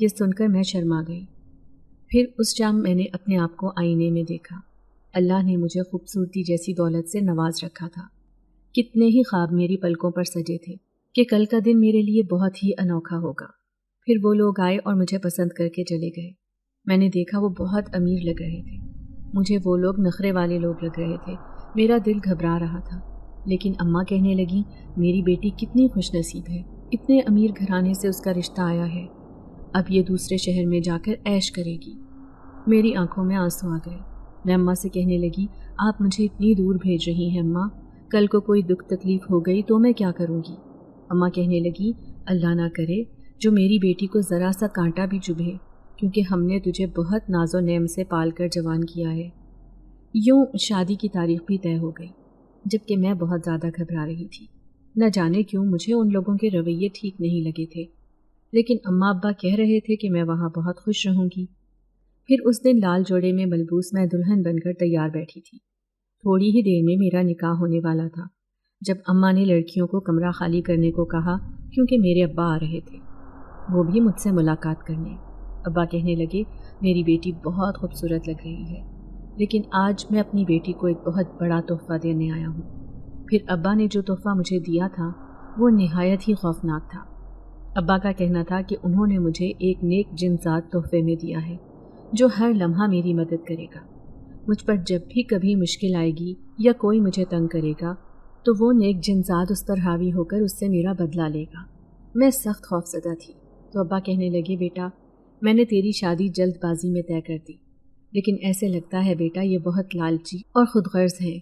یہ سن کر میں شرما گئی۔ پھر اس شام میں نے اپنے آپ کو آئینے میں دیکھا۔ اللہ نے مجھے خوبصورتی جیسی دولت سے نواز رکھا تھا۔ کتنے ہی خواب میری پلکوں پر سجے تھے کہ کل کا دن میرے لیے بہت ہی انوکھا ہوگا۔ پھر وہ لوگ آئے اور مجھے پسند کر کے چلے گئے۔ میں نے دیکھا وہ بہت امیر لگ رہے تھے۔ مجھے وہ لوگ نخرے والے لوگ لگ رہے تھے۔ میرا دل گھبرا رہا تھا، لیکن اماں کہنے لگی میری بیٹی کتنی خوش نصیب ہے، اتنے امیر گھرانے سے اس کا رشتہ آیا ہے، اب یہ دوسرے شہر میں جا کر عیش کرے گی۔ میری آنکھوں میں آنسو آ گئے۔ میں اماں سے کہنے لگی آپ مجھے اتنی دور بھیج رہی ہیں اماں، کل کو کوئی دکھ تکلیف ہو گئی تو میں کیا کروں گی؟ اماں کہنے لگی اللہ نہ کرے جو میری بیٹی کو ذرا سا کانٹا بھی چبھے، کیونکہ ہم نے تجھے بہت ناز و نعم سے پال کر جوان کیا ہے۔ یوں شادی کی تاریخ بھی طے ہو گئی، جبکہ میں بہت زیادہ گھبرا رہی تھی۔ نہ جانے کیوں مجھے ان لوگوں کے رویے ٹھیک نہیں لگے تھے، لیکن اماں ابا کہہ رہے تھے کہ میں وہاں بہت خوش رہوں گی۔ پھر اس دن لال جوڑے میں ملبوس میں دلہن بن کر تیار بیٹھی تھی۔ تھوڑی ہی دیر میں میرا نکاح ہونے والا تھا، جب اماں نے لڑکیوں کو کمرہ خالی کرنے کو کہا کیونکہ میرے ابا آ رہے تھے، وہ بھی مجھ سے ملاقات کرنے۔ ابا کہنے لگے میری بیٹی بہت خوبصورت لگ رہی ہے، لیکن آج میں اپنی بیٹی کو ایک بہت بڑا تحفہ دینے آیا ہوں۔ پھر ابا نے جو تحفہ مجھے دیا تھا وہ نہایت ہی خوفناک تھا۔ ابا کا کہنا تھا کہ انہوں نے مجھے ایک نیک جن ذات تحفے میں دیا ہے جو ہر لمحہ میری مدد کرے گا۔ مجھ پر جب بھی کبھی مشکل آئے گی یا کوئی مجھے تنگ کرے گا تو وہ نیک جن ذات اس پر حاوی ہو کر اس سے میرا بدلہ لے گا۔ میں سخت خوفزدہ تھی تو ابا کہنے لگے بیٹا میں نے تیری شادی جلد بازی میں طے کر دی، لیکن ایسے لگتا ہے بیٹا یہ بہت لالچی اور خود غرض ہے۔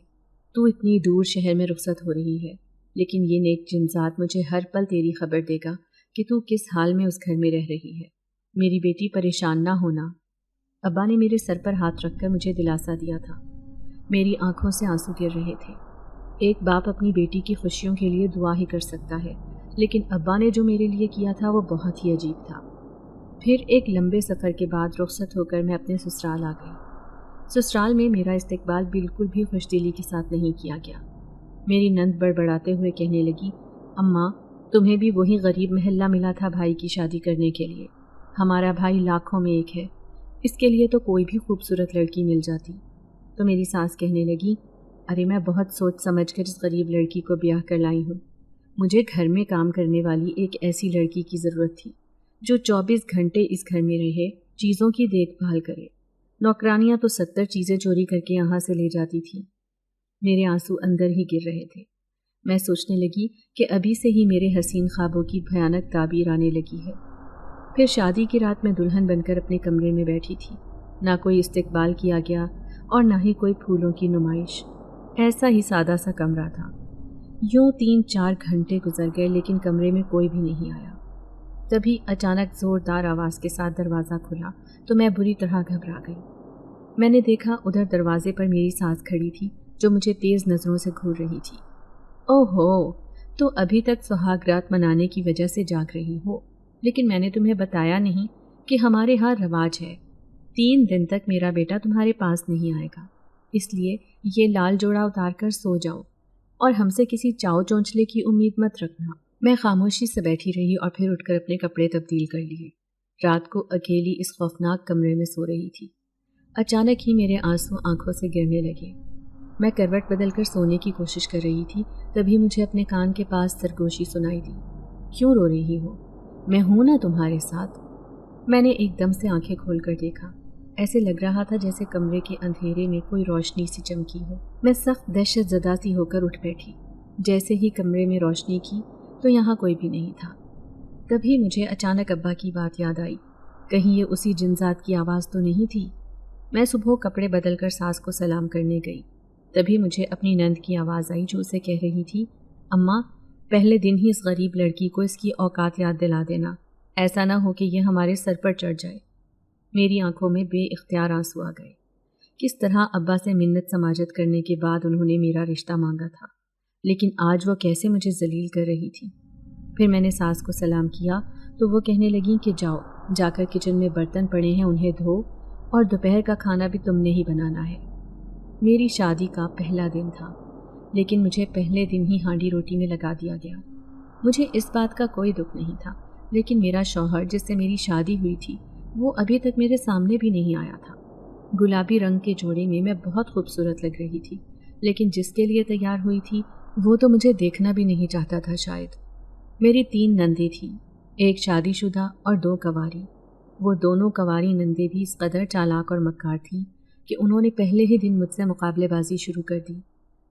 تو اتنی دور شہر میں رخصت ہو رہی ہے، لیکن یہ نیک جن ذات مجھے ہر پل تیری خبر دے گا کہ تو کس حال میں اس گھر میں رہ رہی ہے۔ میری بیٹی پریشان نہ ہونا۔ ابا نے میرے سر پر ہاتھ رکھ کر مجھے دلاسا دیا تھا۔ میری آنکھوں سے آنسو گر رہے تھے۔ ایک باپ اپنی بیٹی کی خوشیوں کے لیے دعا ہی کر سکتا ہے، لیکن ابا نے جو میرے لیے کیا تھا وہ بہت ہی عجیب تھا۔ پھر ایک لمبے سفر کے بعد رخصت ہو کر میں اپنے سسرال آ گئی۔ سسرال میں میرا استقبال بالکل بھی خوش دلی کے ساتھ نہیں کیا گیا۔ میری نند بڑبڑاتے ہوئے کہنے لگی اماں تمہیں بھی وہی غریب محلہ ملا تھا بھائی کی شادی کرنے کے لیے، ہمارا بھائی لاکھوں میں ایک ہے، اس کے لیے تو کوئی بھی خوبصورت لڑکی مل جاتی۔ تو میری ساس کہنے لگی ارے میں بہت سوچ سمجھ کر اس غریب لڑکی کو بیاہ کر لائی ہوں۔ مجھے گھر میں کام کرنے والی ایک ایسی لڑکی کی ضرورت تھی جو 24 گھنٹے اس گھر میں رہے، چیزوں کی دیکھ بھال کرے۔ نوکرانیاں تو 70 چیزیں چوری کر کے یہاں سے لے جاتی تھیں۔ میرے آنسو اندر ہی گر رہے تھے۔ میں سوچنے لگی کہ ابھی سے ہی میرے حسین خوابوں کی بھیانک تعبیر آنے لگی ہے۔ پھر شادی کی رات میں دلہن بن کر اپنے کمرے میں بیٹھی تھی۔ نہ کوئی استقبال کیا گیا اور نہ ہی کوئی پھولوں کی نمائش، ایسا ہی سادہ سا کمرہ تھا۔ یوں 3-4 گھنٹے گزر گئے لیکن کمرے میں کوئی بھی نہیں آیا۔ تبھی اچانک زوردار آواز کے ساتھ دروازہ کھلا تو میں بری طرح گھبرا گئی۔ میں نے دیکھا ادھر دروازے پر میری ساس کھڑی تھی جو مجھے تیز نظروں سے گھور رہی تھی۔ اوہ ہو، تو ابھی تک سہاگ رات منانے کی وجہ سے جاگ رہی ہو، لیکن میں نے تمہیں بتایا نہیں کہ ہمارے ہاں رواج ہے 3 دن تک میرا بیٹا تمہارے پاس نہیں آئے گا، اس لیے یہ لال جوڑا اتار کر سو جاؤ اور ہم سے کسی چاؤ چونچلے کی امید مت رکھنا۔ میں خاموشی سے بیٹھی رہی اور پھر اٹھ کر اپنے کپڑے تبدیل کر لیے۔ رات کو اکیلی اس خوفناک کمرے میں سو رہی تھی۔ اچانک ہی میرے آنسو آنکھوں سے گرنے لگے۔ میں کروٹ بدل کر سونے کی کوشش کر رہی تھی، تبھی مجھے اپنے کان کے پاس سرگوشی سنائی دی۔ کیوں رو رہی ہو؟ میں ہوں نا تمہارے ساتھ۔ میں نے ایک دم سے آنکھیں کھول کر دیکھا۔ ایسے لگ رہا تھا جیسے کمرے کے اندھیرے میں کوئی روشنی سی چمکی ہو۔ میں سخت دہشت زدہ سی ہو کر اٹھ بیٹھی۔ جیسے ہی کمرے میں روشنی کی تو یہاں کوئی بھی نہیں تھا۔ تبھی مجھے اچانک ابا کی بات یاد آئی، کہیں یہ اسی جن ذات کی آواز تو نہیں تھی۔ میں صبح کپڑے بدل کر ساس کو سلام کرنے گئی، تبھی مجھے اپنی نند کی آواز آئی جو اسے کہہ رہی تھی اماں پہلے دن ہی اس غریب لڑکی کو اس کی اوقات یاد دلا دینا، ایسا نہ ہو کہ یہ ہمارے سر پر چڑھ جائے۔ میری آنکھوں میں بے اختیار آنسو آ گئے۔ کس طرح ابا سے منت سماجت کرنے کے بعد انہوں نے میرا رشتہ مانگا تھا، لیکن آج وہ کیسے مجھے ذلیل کر رہی تھی۔ پھر میں نے ساس کو سلام کیا تو وہ کہنے لگیں کہ جاؤ جا کر کچن میں برتن پڑے ہیں انہیں دھو، اور دوپہر کا کھانا بھی تم نے ہی بنانا ہے۔ میری شادی کا پہلا دن تھا، لیکن مجھے پہلے دن ہی ہانڈی روٹی میں لگا دیا گیا۔ مجھے اس بات کا کوئی دکھ نہیں تھا لیکن میرا شوہر جس سے میری شادی ہوئی تھی وہ ابھی تک میرے سامنے بھی نہیں آیا تھا۔ گلابی رنگ کے جوڑے میں بہت خوبصورت لگ رہی تھی، لیکن جس کے لیے تیار ہوئی تھی وہ تو مجھے دیکھنا بھی نہیں چاہتا تھا شاید۔ میری 3 نندیں تھیں، ایک شادی شدہ اور 2 کنواری۔ وہ دونوں کنواری نندیں بھی اس قدر چالاک اور مکار تھیں کہ انہوں نے پہلے ہی دن مجھ سے مقابلے بازی شروع کر دی۔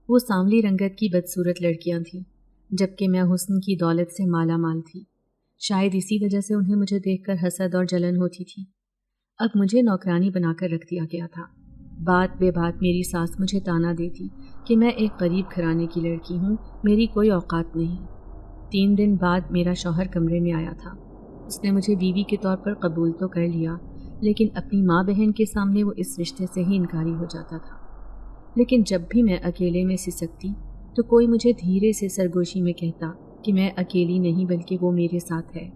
وہ سانولی رنگت کی بدصورت لڑکیاں تھیں، جبکہ میں حسن کی دولت سے مالا مال تھی۔ شاید اسی وجہ سے انہیں مجھے دیکھ کر حسد اور جلن ہوتی تھی۔ اب مجھے نوکرانی بنا کر رکھ دیا گیا تھا۔ بات بے بات میری ساس مجھے تانا دیتی کہ میں ایک غریب گھرانے کی لڑکی ہوں، میری کوئی اوقات نہیں۔ 3 دن بعد میرا شوہر کمرے میں آیا تھا۔ اس نے مجھے بیوی کے طور پر قبول تو کر لیا، لیکن اپنی ماں بہن کے سامنے وہ اس رشتے سے ہی انکاری ہو جاتا تھا۔ لیکن جب بھی میں اکیلے میں سسکتی تو کوئی مجھے دھیرے سے سرگوشی میں کہتا کہ میں اکیلی نہیں بلکہ وہ میرے ساتھ ہے۔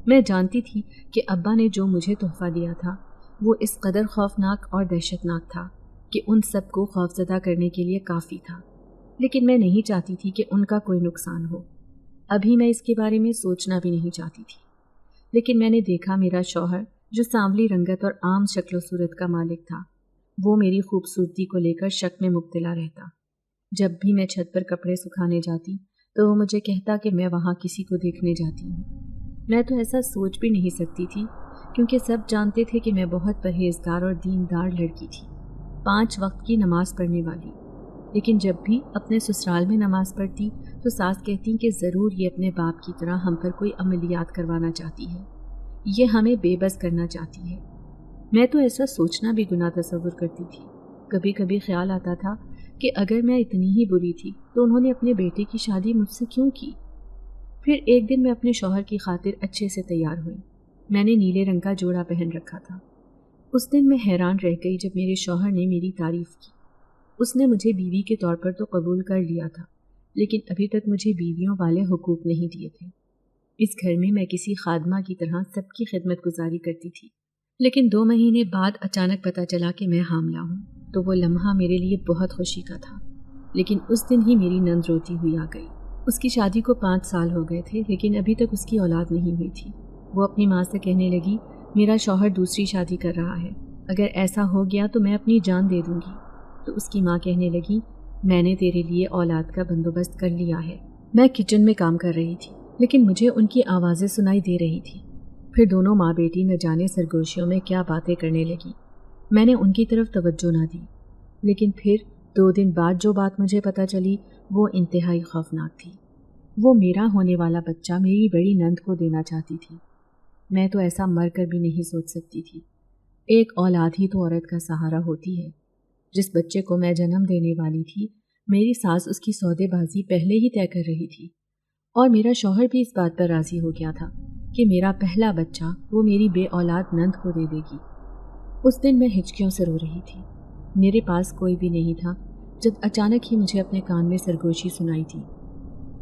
میں جانتی تھی کہ ابا نے جو مجھے تحفہ دیا تھا وہ اس قدر خوفناک اور دہشت ناک تھا کہ ان سب کو خوفزدہ کرنے کے لیے کافی تھا، لیکن میں نہیں چاہتی تھی کہ ان کا کوئی نقصان ہو۔ ابھی میں اس کے بارے میں سوچنا بھی نہیں چاہتی تھی، لیکن میں نے دیکھا میرا شوہر جو سانولی رنگت اور عام شکل و صورت کا مالک تھا، وہ میری خوبصورتی کو لے کر شک میں مبتلا رہتا۔ جب بھی میں چھت پر کپڑے سکھانے جاتی تو وہ مجھے کہتا کہ میں وہاں کسی کو دیکھنے جاتی ہوں۔ میں تو ایسا سوچ بھی نہیں سکتی تھی، کیونکہ سب جانتے تھے کہ میں بہت پرہیزگار اور دیندار لڑکی تھی، 5 وقت کی نماز پڑھنے والی۔ لیکن جب بھی اپنے سسرال میں نماز پڑھتی تو ساس کہتی کہ ضرور یہ اپنے باپ کی طرح ہم پر کوئی عملیات کروانا چاہتی ہے، یہ ہمیں بے بس کرنا چاہتی ہے۔ میں تو ایسا سوچنا بھی گناہ تصور کرتی تھی۔ کبھی کبھی خیال آتا تھا کہ اگر میں اتنی ہی بری تھی تو انہوں نے اپنے بیٹے کی شادی مجھ سے کیوں کی؟ پھر ایک دن میں اپنے شوہر کی خاطر اچھے سے تیار ہوئی۔ میں نے نیلے رنگ کا جوڑا پہن رکھا تھا۔ اس دن میں حیران رہ گئی جب میرے شوہر نے میری تعریف کی۔ اس نے مجھے بیوی کے طور پر تو قبول کر لیا تھا، لیکن ابھی تک مجھے بیویوں والے حقوق نہیں دیے تھے۔ اس گھر میں کسی خادمہ کی طرح سب کی خدمت گزاری کرتی تھی، لیکن 2 مہینے بعد اچانک پتہ چلا کہ میں حاملہ ہوں، تو وہ لمحہ میرے لیے بہت خوشی کا تھا۔ لیکن اس دن ہی میری نند روتی ہوئی آ گئی۔ اس کی شادی کو 5 سال ہو گئے تھے، لیکن ابھی تک اس کی اولاد نہیں ہوئی تھی۔ وہ اپنی ماں سے کہنے لگی، میرا شوہر دوسری شادی کر رہا ہے، اگر ایسا ہو گیا تو میں اپنی جان دے دوں گی۔ تو اس کی ماں کہنے لگی، میں نے تیرے لیے اولاد کا بندوبست کر لیا ہے۔ میں کچن میں کام کر رہی تھی، لیکن مجھے ان کی آوازیں سنائی دے رہی تھی۔ پھر دونوں ماں بیٹی نہ جانے سرگوشیوں میں کیا باتیں کرنے لگی۔ میں نے ان کی طرف توجہ نہ دی، لیکن پھر 2 دن بعد جو بات مجھے پتہ چلی وہ انتہائی خوفناک تھی۔ وہ میرا ہونے والا بچہ میری بڑی نند کو دینا چاہتی تھی۔ میں تو ایسا مر کر بھی نہیں سوچ سکتی تھی۔ ایک اولاد ہی تو عورت کا سہارا ہوتی ہے۔ جس بچے کو میں جنم دینے والی تھی، میری ساس اس کی سودے بازی پہلے ہی طے کر رہی تھی، اور میرا شوہر بھی اس بات پر راضی ہو گیا تھا کہ میرا پہلا بچہ وہ میری بے اولاد نند کو دے دے گی۔ اس دن میں ہچکیوں سے رو رہی تھی۔ میرے پاس کوئی بھی نہیں تھا جب اچانک ہی مجھے اپنے کان میں سرگوشی سنائی تھی،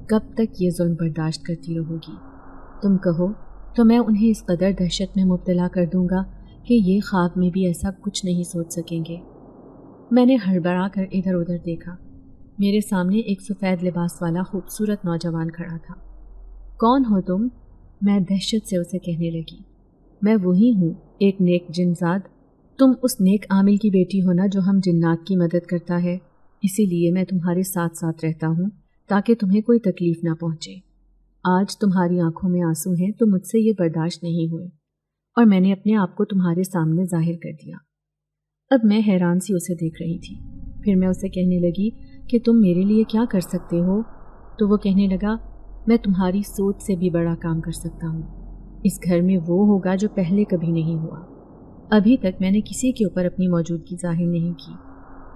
کب تک یہ ظلم برداشت کرتی رہو گی؟ تم کہو تو میں انہیں اس قدر دہشت میں مبتلا کر دوں گا کہ یہ خواب میں بھی ایسا کچھ نہیں سوچ سکیں گے۔ میں نے ہڑبڑا کر ادھر ادھر دیکھا۔ میرے سامنے ایک سفید لباس والا خوبصورت نوجوان کھڑا تھا۔ کون ہو تم؟ میں دہشت سے اسے کہنے لگی۔ میں وہی ہوں، ایک نیک جنزاد۔ تم اس نیک عامل کی بیٹی ہو نا جو ہم جنات کی مدد کرتا ہے، اسی لیے میں تمہارے ساتھ ساتھ رہتا ہوں تاکہ تمہیں کوئی تکلیف نہ پہنچے۔ آج تمہاری آنکھوں میں آنسو ہیں تو مجھ سے یہ برداشت نہیں ہوئے، اور میں نے اپنے آپ کو تمہارے سامنے ظاہر کر دیا۔ اب میں حیران سی اسے دیکھ رہی تھی۔ پھر میں اسے کہنے لگی کہ تم میرے لیے کیا کر سکتے ہو؟ تو وہ کہنے لگا، میں تمہاری سوچ سے بھی بڑا کام کر سکتا ہوں۔ اس گھر میں وہ ہوگا جو پہلے کبھی نہیں ہوا۔ ابھی تک میں نے کسی کے اوپر اپنی موجودگی ظاہر نہیں کی،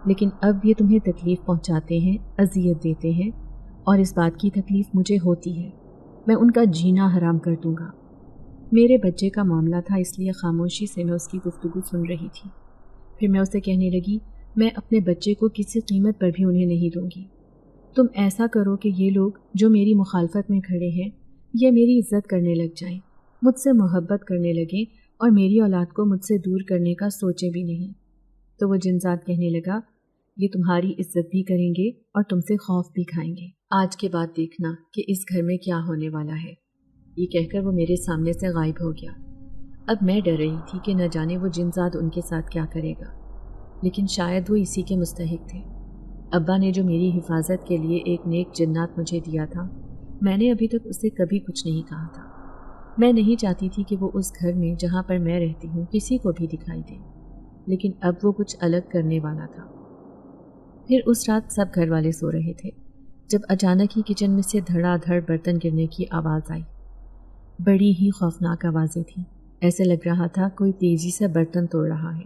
لیکن اب یہ تمہیں تکلیف پہنچاتے ہیں، اذیت دیتے ہیں، اور اس بات کی تکلیف مجھے ہوتی ہے۔ میں ان کا جینا حرام کر دوں گا۔ میرے بچے کا معاملہ تھا، اس لیے خاموشی سے میں اس کی گفتگو سن رہی تھی۔ پھر میں اسے کہنے لگی، میں اپنے بچے کو کسی قیمت پر بھی انہیں نہیں دوں گی۔ تم ایسا کرو کہ یہ لوگ جو میری مخالفت میں کھڑے ہیں یہ میری عزت کرنے لگ جائیں، مجھ سے محبت کرنے لگیں، اور میری اولاد کو مجھ سے دور کرنے کا سوچے بھی نہیں۔ تو وہ جنزاد کہنے لگا، یہ تمہاری عزت بھی کریں گے اور تم سے خوف بھی کھائیں گے۔ آج کے بعد دیکھنا کہ اس گھر میں کیا ہونے والا ہے۔ یہ کہہ کر وہ میرے سامنے سے غائب ہو گیا۔ اب میں ڈر رہی تھی کہ نہ جانے وہ جنزاد ان کے ساتھ کیا کرے گا، لیکن شاید وہ اسی کے مستحق تھے۔ ابا نے جو میری حفاظت کے لیے ایک نیک جنات مجھے دیا تھا، میں نے ابھی تک اسے کبھی کچھ نہیں کہا تھا۔ میں نہیں چاہتی تھی کہ وہ اس گھر میں جہاں پر میں رہتی ہوں کسی کو بھی دکھائی دے، لیکن اب وہ کچھ الگ کرنے والا تھا۔ پھر اس رات سب گھر والے سو رہے تھے جب اچانک ہی کچن میں سے دھڑا دھڑ برتن گرنے کی آواز آئی۔ بڑی ہی خوفناک آوازیں تھیں، ایسے لگ رہا تھا کوئی تیزی سے برتن توڑ رہا ہے۔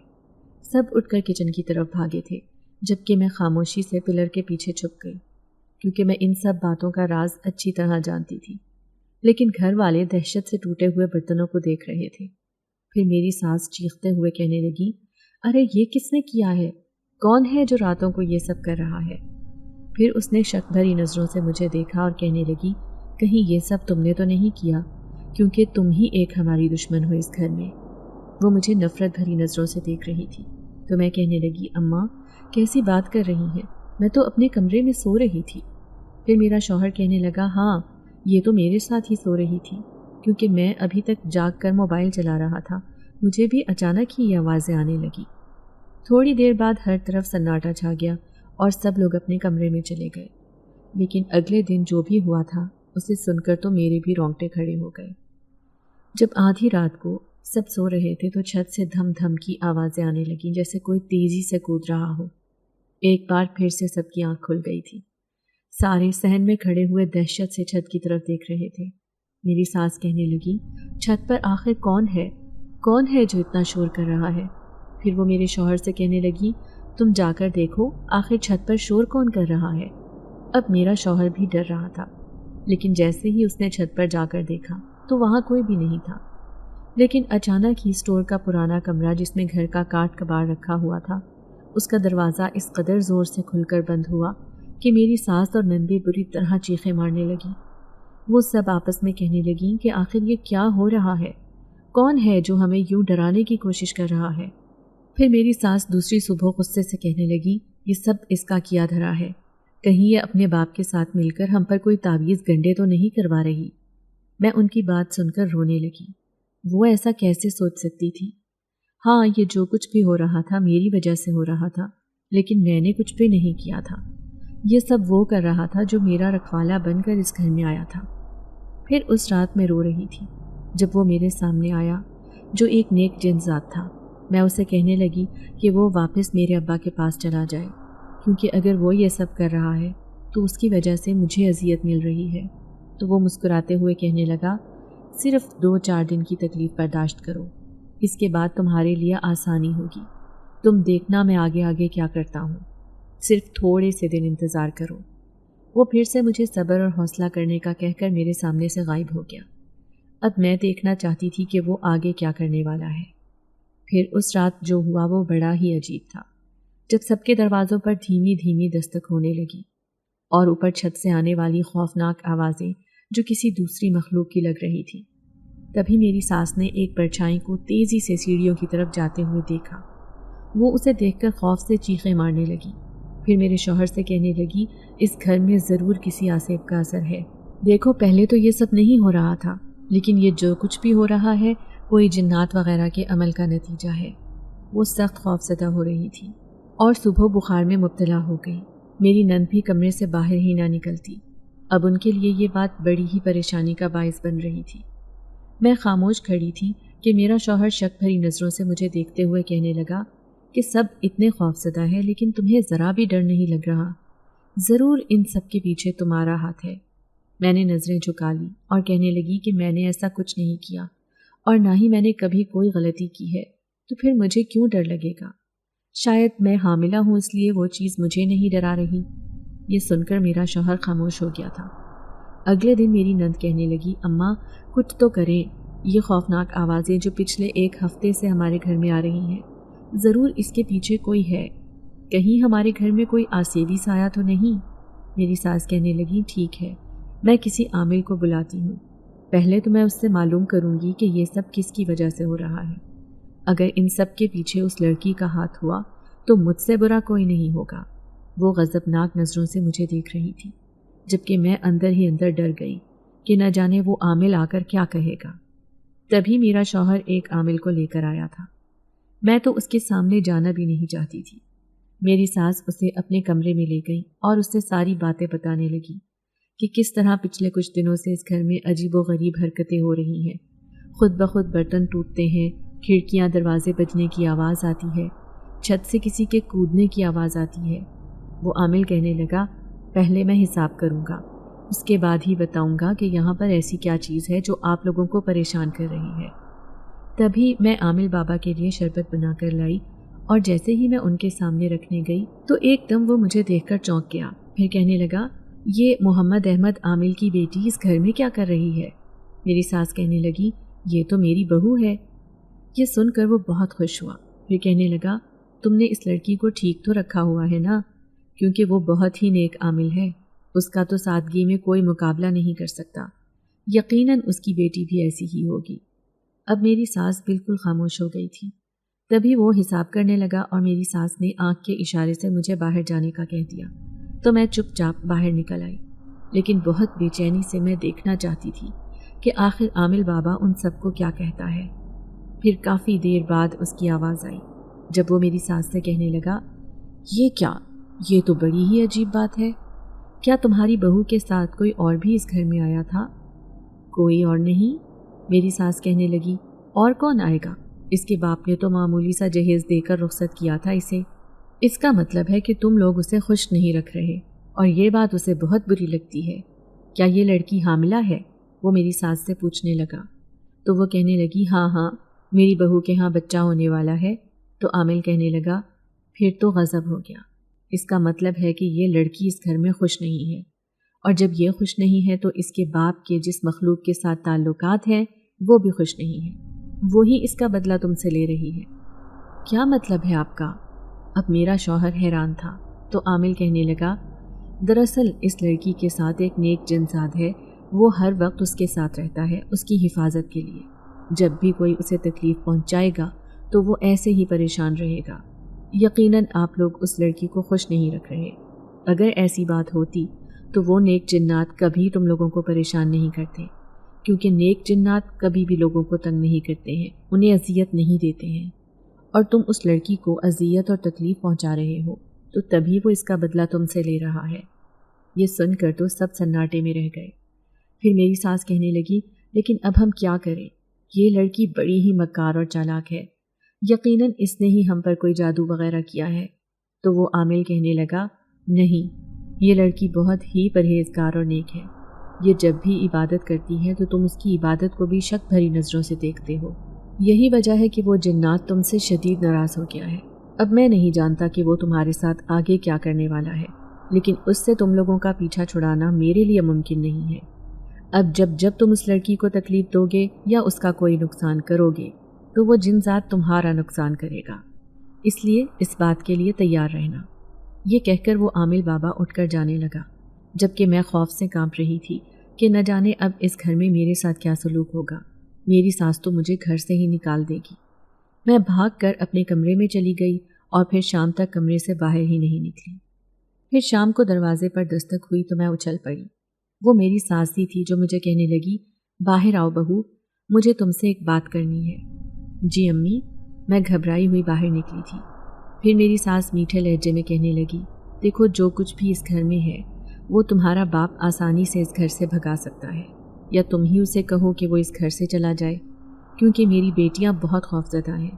سب اٹھ کر کچن کی طرف بھاگے تھے، جبکہ میں خاموشی سے پلر کے پیچھے چھپ گئی، کیونکہ میں ان سب باتوں کا راز اچھی طرح جانتی تھی۔ لیکن گھر والے دہشت سے ٹوٹے ہوئے برتنوں کو دیکھ رہے تھے۔ پھر میری ساس چیختے ہوئے کہنے لگی، ارے یہ کس نے کیا ہے؟ کون ہے جو راتوں کو یہ سب کر رہا ہے؟ پھر اس نے شک بھری نظروں سے مجھے دیکھا اور کہنے لگی، کہیں یہ سب تم نے تو نہیں کیا، کیونکہ تم ہی ایک ہماری دشمن ہو اس گھر میں۔ وہ مجھے نفرت بھری نظروں سے دیکھ رہی تھی تو میں کہنے لگی، اماں کیسی بات کر رہی ہیں، میں تو اپنے کمرے میں سو رہی تھی۔ پھر میرا شوہر کہنے لگا، ہاں یہ تو میرے ساتھ ہی سو رہی تھی، کیونکہ میں ابھی تک جاگ کر موبائل چلا رہا تھا، مجھے بھی اچانک ہی یہ آوازیں آنے لگی۔ تھوڑی دیر بعد ہر طرف سناٹا چھا گیا اور سب لوگ اپنے کمرے میں چلے گئے۔ لیکن اگلے دن جو بھی ہوا تھا اسے سن کر تو میرے بھی رونگٹے کھڑے ہو گئے۔ جب آدھی رات کو سب سو رہے تھے تو چھت سے دھم دھم کی آوازیں آنے لگیں، جیسے کوئی تیزی سے کود رہا ہو۔ ایک بار پھر سے سب کی آنکھ کھل گئی تھی۔ سارے صحن میں کھڑے ہوئے دہشت سے چھت کی طرف دیکھ رہے تھے۔ میری ساس کہنے لگی، چھت پر آخر کون ہے جو اتنا شور کر رہا ہے؟ پھر وہ میرے شوہر سے کہنے لگی، تم جا کر دیکھو آخر چھت پر شور کون کر رہا ہے؟ اب میرا شوہر بھی ڈر رہا تھا، لیکن جیسے ہی اس نے چھت پر جا کر دیکھا تو وہاں کوئی بھی نہیں تھا۔ لیکن اچانک ہی اسٹور کا پرانا کمرہ جس میں گھر کا کاٹ کباڑ رکھا ہوا تھا، اس کا دروازہ اس قدر زور سے کھل کر بند ہوا کہ میری ساس اور نندی بری طرح چیخیں مارنے لگیں۔ وہ سب آپس میں کہنے لگیں کہ آخر یہ کیا ہو رہا ہے؟ کون ہے جو ہمیں یوں ڈرانے کی کوشش کر رہا ہے؟ پھر میری ساس دوسری صبح غصے سے کہنے لگی، یہ سب اس کا کیا دھرا ہے، کہیں یہ اپنے باپ کے ساتھ مل کر ہم پر کوئی تعویذ گنڈے تو نہیں کروا رہی۔ میں ان کی بات سن کر رونے لگی۔ وہ ایسا کیسے سوچ سکتی تھی؟ ہاں یہ جو کچھ بھی ہو رہا تھا میری وجہ سے ہو رہا تھا، لیکن میں نے کچھ بھی نہیں کیا تھا۔ یہ سب وہ کر رہا تھا جو میرا رکھوالا بن کر اس گھر میں آیا تھا۔ پھر اس رات میں رو رہی تھی جب وہ میرے سامنے آیا جو ایک نیک جن ذات تھا۔ میں اسے کہنے لگی کہ وہ واپس میرے ابا کے پاس چلا جائے، کیونکہ اگر وہ یہ سب کر رہا ہے تو اس کی وجہ سے مجھے اذیت مل رہی ہے۔ تو وہ مسکراتے ہوئے کہنے لگا، صرف 2-4 دن کی تکلیف برداشت کرو، اس کے بعد تمہارے لیے آسانی ہوگی۔ تم دیکھنا میں آگے آگے کیا کرتا ہوں، صرف تھوڑے سے دن انتظار کرو۔ وہ پھر سے مجھے صبر اور حوصلہ کرنے کا کہہ کر میرے سامنے سے غائب ہو گیا۔ اب میں دیکھنا چاہتی تھی کہ وہ آگے کیا کرنے والا ہے۔ پھر اس رات جو ہوا وہ بڑا ہی عجیب تھا۔ جب سب کے دروازوں پر دھیمی دھیمی دستک ہونے لگی اور اوپر چھت سے آنے والی خوفناک آوازیں جو کسی دوسری مخلوق کی لگ رہی تھی، تبھی میری ساس نے ایک پرچھائی کو تیزی سے سیڑھیوں کی طرف جاتے ہوئے دیکھا۔ وہ اسے دیکھ کر خوف سے چیخیں مارنے لگی۔ پھر میرے شوہر سے کہنے لگی، اس گھر میں ضرور کسی آسیب کا اثر ہے۔ دیکھو پہلے تو یہ سب نہیں ہو رہا تھا، لیکن یہ جو کچھ بھی ہو رہا ہے کوئی جنات وغیرہ کے عمل کا نتیجہ ہے۔ وہ سخت خوف زدہ ہو رہی تھی اور صبح بخار میں مبتلا ہو گئی۔ میری نند بھی کمرے سے باہر ہی نہ نکلتی۔ اب ان کے لیے یہ بات بڑی ہی پریشانی کا باعث بن رہی تھی۔ میں خاموش کھڑی تھی کہ میرا شوہر شک بھری نظروں سے مجھے دیکھتے ہوئے کہنے لگا کہ سب اتنے خوف زدہ ہے لیکن تمہیں ذرا بھی ڈر نہیں لگ رہا، ضرور ان سب کے پیچھے تمہارا ہاتھ ہے۔ میں نے نظریں جھکا لی اور کہنے لگی کہ میں نے ایسا کچھ نہیں کیا اور نہ ہی میں نے کبھی کوئی غلطی کی ہے، تو پھر مجھے کیوں ڈر لگے گا؟ شاید میں حاملہ ہوں اس لیے وہ چیز مجھے نہیں ڈرا رہی۔ یہ سن کر میرا شوہر خاموش ہو گیا تھا۔ اگلے دن میری نند کہنے لگی، اماں کچھ تو کریں، یہ خوفناک آوازیں جو پچھلے 1 ہفتے سے ہمارے گھر میں آ رہی ہیں، ضرور اس کے پیچھے کوئی ہے، کہیں ہمارے گھر میں کوئی آسیبی سایہ تو نہیں؟ میری ساس کہنے لگی، ٹھیک ہے، میں کسی عامل کو بلاتی ہوں، پہلے تو میں اس سے معلوم کروں گی کہ یہ سب کس کی وجہ سے ہو رہا ہے۔ اگر ان سب کے پیچھے اس لڑکی کا ہاتھ ہوا تو مجھ سے برا کوئی نہیں ہوگا۔ وہ غضبناک نظروں سے مجھے دیکھ رہی تھی، جبکہ میں اندر ہی اندر ڈر گئی کہ نہ جانے وہ عامل آ کر کیا کہے گا۔ تبھی میرا شوہر ایک عامل کو لے کر آیا تھا۔ میں تو اس کے سامنے جانا بھی نہیں چاہتی تھی۔ میری ساس اسے اپنے کمرے میں لے گئی اور اس سے ساری باتیں بتانے لگی کہ کس طرح پچھلے کچھ دنوں سے اس گھر میں عجیب و غریب حرکتیں ہو رہی ہیں۔ خود بخود برتن ٹوٹتے ہیں، کھڑکیاں دروازے بجنے کی آواز آتی ہے، چھت سے کسی کے کودنے کی آواز آتی ہے۔ وہ عامل کہنے لگا، پہلے میں حساب کروں گا، اس کے بعد ہی بتاؤں گا کہ یہاں پر ایسی کیا چیز ہے جو آپ لوگوں کو پریشان کر رہی ہے۔ تبھی میں عامل بابا کے لیے شربت بنا کر لائی اور جیسے ہی میں ان کے سامنے رکھنے گئی تو ایک دم وہ مجھے دیکھ کر چونک گیا۔ پھر کہنے لگا، یہ محمد احمد عامل کی بیٹی اس گھر میں کیا کر رہی ہے؟ میری ساس کہنے لگی، یہ تو میری بہو ہے۔ یہ سن کر وہ بہت خوش ہوا۔ پھر کہنے لگا، تم نے اس لڑکی کو ٹھیک تو رکھا ہوا ہے نا، کیونکہ وہ بہت ہی نیک عامل ہے، اس کا تو سادگی میں کوئی مقابلہ نہیں کر سکتا، یقیناً اس کی بیٹی بھی ایسی ہی ہوگی۔ اب میری ساس بالکل خاموش ہو گئی تھی۔ تبھی وہ حساب کرنے لگا اور میری ساس نے آنکھ کے اشارے سے مجھے باہر جانے کا کہہ دیا تو میں چپ چاپ باہر نکل آئی، لیکن بہت بے چینی سے میں دیکھنا چاہتی تھی کہ آخر عامل بابا ان سب کو کیا کہتا ہے۔ پھر کافی دیر بعد اس کی آواز آئی جب وہ میری ساس سے کہنے لگا، یہ کیا، یہ تو بڑی ہی عجیب بات ہے، کیا تمہاری بہو کے ساتھ کوئی اور بھی اس گھر میں آیا تھا؟ کوئی اور نہیں، میری ساس کہنے لگی، اور کون آئے گا؟ اس کے باپ نے تو معمولی سا جہیز دے کر رخصت کیا تھا اسے۔ اس کا مطلب ہے کہ تم لوگ اسے خوش نہیں رکھ رہے اور یہ بات اسے بہت بری لگتی ہے۔ کیا یہ لڑکی حاملہ ہے؟ وہ میری ساس سے پوچھنے لگا تو وہ کہنے لگی، ہاں ہاں، میری بہو کے ہاں بچہ ہونے والا ہے۔ تو عامل کہنے لگا، پھر تو غضب ہو گیا، اس کا مطلب ہے کہ یہ لڑکی اس گھر میں خوش نہیں ہے، اور جب یہ خوش نہیں ہے تو اس کے باپ کے جس مخلوق کے ساتھ تعلقات ہیں وہ بھی خوش نہیں ہے، وہی اس کا بدلہ تم سے لے رہی ہے۔ کیا مطلب ہے آپ کا؟ اب میرا شوہر حیران تھا تو عامل کہنے لگا، دراصل اس لڑکی کے ساتھ ایک نیک جنزاد ہے، وہ ہر وقت اس کے ساتھ رہتا ہے اس کی حفاظت کے لیے، جب بھی کوئی اسے تکلیف پہنچائے گا تو وہ ایسے ہی پریشان رہے گا۔ یقیناً آپ لوگ اس لڑکی کو خوش نہیں رکھ رہے، اگر ایسی بات ہوتی تو وہ نیک جنات کبھی تم لوگوں کو پریشان نہیں کرتے، کیونکہ نیک جنات کبھی بھی لوگوں کو تنگ نہیں کرتے ہیں، انہیں اذیت نہیں دیتے ہیں، اور تم اس لڑکی کو اذیت اور تکلیف پہنچا رہے ہو تو تبھی وہ اس کا بدلہ تم سے لے رہا ہے۔ یہ سن کر تو سب سناٹے میں رہ گئے۔ پھر میری ساس کہنے لگی، لیکن اب ہم کیا کریں؟ یہ لڑکی بڑی ہی مکار اور چالاک ہے، یقیناً اس نے ہی ہم پر کوئی جادو وغیرہ کیا ہے۔ تو وہ عامل کہنے لگا، نہیں، یہ لڑکی بہت ہی پرہیزگار اور نیک ہے، یہ جب بھی عبادت کرتی ہے تو تم اس کی عبادت کو بھی شک بھری نظروں سے دیکھتے ہو، یہی وجہ ہے کہ وہ جنات تم سے شدید ناراض ہو گیا ہے۔ اب میں نہیں جانتا کہ وہ تمہارے ساتھ آگے کیا کرنے والا ہے، لیکن اس سے تم لوگوں کا پیچھا چھڑانا میرے لیے ممکن نہیں ہے۔ اب جب تم اس لڑکی کو تکلیف دو گے یا اس کا کوئی نقصان کرو گے تو وہ جن ذات تمہارا نقصان کرے گا، اس لیے اس بات کے لیے تیار رہنا۔ یہ کہہ کر وہ عامل بابا اٹھ کر جانے لگا، جبکہ میں خوف سے کانپ رہی تھی کہ نہ جانے اب اس گھر میں میرے ساتھ کیا سلوک ہوگا، میری ساس تو مجھے گھر سے ہی نکال دے گی۔ میں بھاگ کر اپنے کمرے میں چلی گئی اور پھر شام تک کمرے سے باہر ہی نہیں نکلی۔ پھر شام کو دروازے پر دستک ہوئی تو میں اچھل پڑی۔ وہ میری ساس ہی تھی جو مجھے کہنے لگی، باہر آؤ بہو، مجھے تم سے ایک بات کرنی ہے۔ جی امی، میں گھبرائی ہوئی باہر نکلی تھی۔ پھر میری ساس میٹھے لہجے میں کہنے لگی، دیکھو جو کچھ بھی اس گھر میں ہے وہ تمہارا باپ آسانی سے اس گھر سے بھگا سکتا ہے، یا تم ہی اسے کہو کہ وہ اس گھر سے چلا جائے، کیونکہ میری بیٹیاں بہت خوفزدہ ہیں۔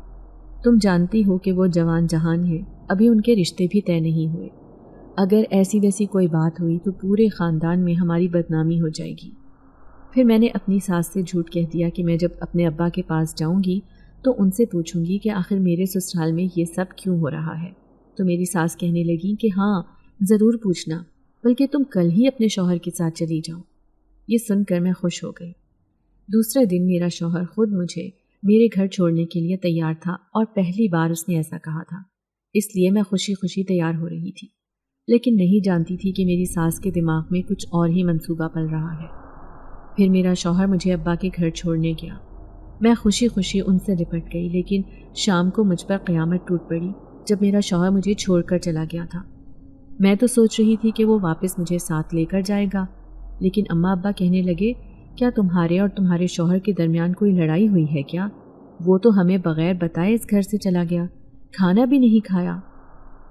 تم جانتی ہو کہ وہ جوان جہان ہیں، ابھی ان کے رشتے بھی طے نہیں ہوئے، اگر ایسی ویسی کوئی بات ہوئی تو پورے خاندان میں ہماری بدنامی ہو جائے گی۔ پھر میں نے اپنی ساس سے جھوٹ کہہ دیا کہ میں جب اپنے ابا کے پاس جاؤں گی تو ان سے پوچھوں گی کہ آخر میرے سسرال میں یہ سب کیوں ہو رہا ہے۔ تو میری ساس کہنے لگی کہ ہاں ضرور پوچھنا، بلکہ تم کل ہی اپنے شوہر کے ساتھ چلی جاؤ۔ یہ سن کر میں خوش ہو گئی۔ دوسرے دن میرا شوہر خود مجھے میرے گھر چھوڑنے کے لیے تیار تھا، اور پہلی بار اس نے ایسا کہا تھا، اس لیے میں خوشی خوشی تیار ہو رہی تھی، لیکن نہیں جانتی تھی کہ میری ساس کے دماغ میں کچھ اور ہی منصوبہ پل رہا ہے۔ پھر میرا شوہر مجھے ابا کے گھر چھوڑنے گیا۔ میں خوشی خوشی ان سے لپٹ گئی، لیکن شام کو مجھ پر قیامت ٹوٹ پڑی جب میرا شوہر مجھے چھوڑ کر چلا گیا تھا۔ میں تو سوچ رہی تھی کہ وہ واپس مجھے ساتھ لے کر جائے گا، لیکن اماں ابا کہنے لگے کیا تمہارے اور تمہارے شوہر کے درمیان کوئی لڑائی ہوئی ہے کیا؟ وہ تو ہمیں بغیر بتائے اس گھر سے چلا گیا، کھانا بھی نہیں کھایا۔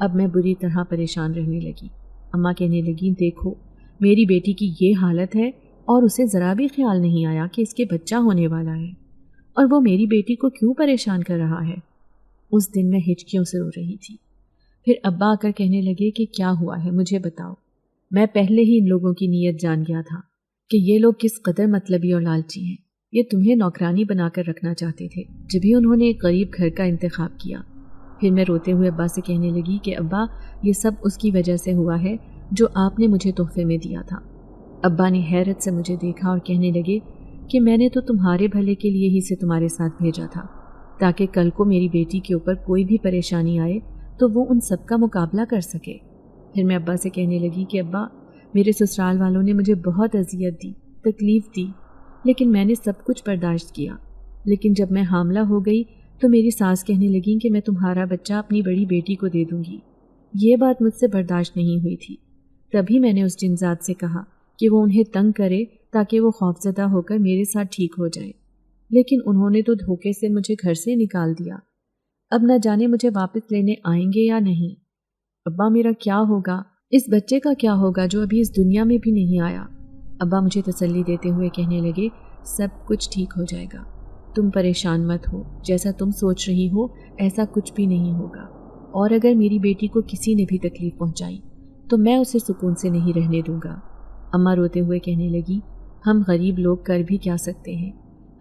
اب میں بری طرح پریشان رہنے لگی۔ اماں کہنے لگیں، دیکھو میری بیٹی کی یہ حالت ہے اور اسے ذرا بھی خیال نہیں آیا کہ اس کے بچہ ہونے والا ہے، اور وہ میری بیٹی کو کیوں پریشان کر رہا ہے۔ اس دن میں ہچکیوں سے رو رہی تھی۔ پھر ابا آ کر کہنے لگے کہ کیا ہوا ہے مجھے بتاؤ۔ میں پہلے ہی ان لوگوں کی نیت جان گیا تھا کہ یہ لوگ کس قدر مطلبی اور لالچی ہیں۔ یہ تمہیں نوکرانی بنا کر رکھنا چاہتے تھے، جبھی انہوں نے ایک غریب گھر کا انتخاب کیا۔ پھر میں روتے ہوئے ابا سے کہنے لگی کہ ابا یہ سب اس کی وجہ سے ہوا ہے جو آپ نے مجھے تحفے میں دیا تھا۔ ابا نے حیرت سے مجھے دیکھا اور کہنے لگے کہ میں نے تو تمہارے بھلے کے لیے ہی سے تمہارے ساتھ بھیجا تھا، تاکہ کل کو میری بیٹی کے اوپر کوئی بھی پریشانی آئے تو وہ ان سب کا مقابلہ کر سکے۔ پھر میں ابا سے کہنے لگی کہ ابا میرے سسرال والوں نے مجھے بہت اذیت دی، تکلیف دی، لیکن میں نے سب کچھ برداشت کیا۔ لیکن جب میں حاملہ ہو گئی تو میری ساس کہنے لگیں کہ میں تمہارا بچہ اپنی بڑی بیٹی کو دے دوں گی۔ یہ بات مجھ سے برداشت نہیں ہوئی تھی۔ تبھی میں نے اس جنزات سے کہا کہ وہ انہیں تنگ کرے تاکہ وہ خوفزدہ ہو کر میرے ساتھ ٹھیک ہو جائے، لیکن انہوں نے تو دھوکے سے مجھے گھر سے نکال دیا۔ اب نہ جانے مجھے واپس لینے آئیں گے یا نہیں۔ ابا میرا کیا ہوگا؟ اس بچے کا کیا ہوگا جو ابھی اس دنیا میں بھی نہیں آیا؟ ابا مجھے تسلی دیتے ہوئے کہنے لگے، سب کچھ ٹھیک ہو جائے گا، تم پریشان مت ہو، جیسا تم سوچ رہی ہو ایسا کچھ بھی نہیں ہوگا، اور اگر میری بیٹی کو کسی نے بھی تکلیف پہنچائی تو میں اسے سکون سے نہیں رہنے دوں گا۔ اماں روتے ہوئے کہنے لگی، ہم غریب لوگ کر بھی کیا سکتے ہیں؟